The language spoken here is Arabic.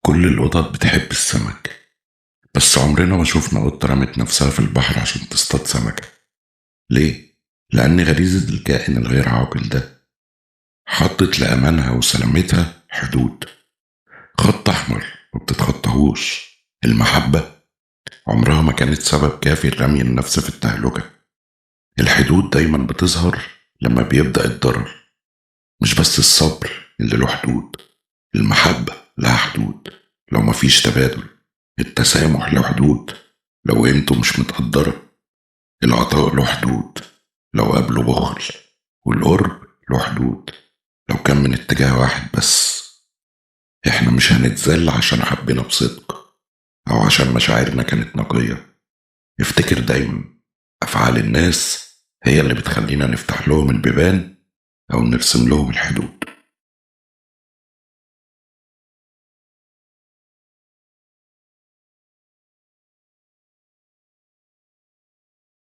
كل القطط بتحب السمك، بس عمرنا ما شفنا قطة رمت نفسها في البحر عشان تصطاد سمكة. ليه؟ لأن غريزة الكائن الغير عاقل ده حطت لأمانها وسلامتها حدود، خط أحمر ما بتتخطاهوش. المحبة عمرها ما كانت سبب كافي لرمي النفس في التهلكة. الحدود دايما بتظهر لما بيبدأ الضرر، مش بس الصبر اللي له حدود. المحبة لها حدود لو مفيش تبادل، التسامح له حدود لو قيمته مش متقدرة، العطاء له حدود لو قابله بخل، والقرب له حدود لو كان من اتجاه واحد بس. احنا مش هنتذل عشان حبينا بصدق او عشان مشاعرنا كانت نقية. افتكر دايما، افعال الناس هي اللي بتخلينا نفتح لهم البيبان او نرسم لهم الحدود.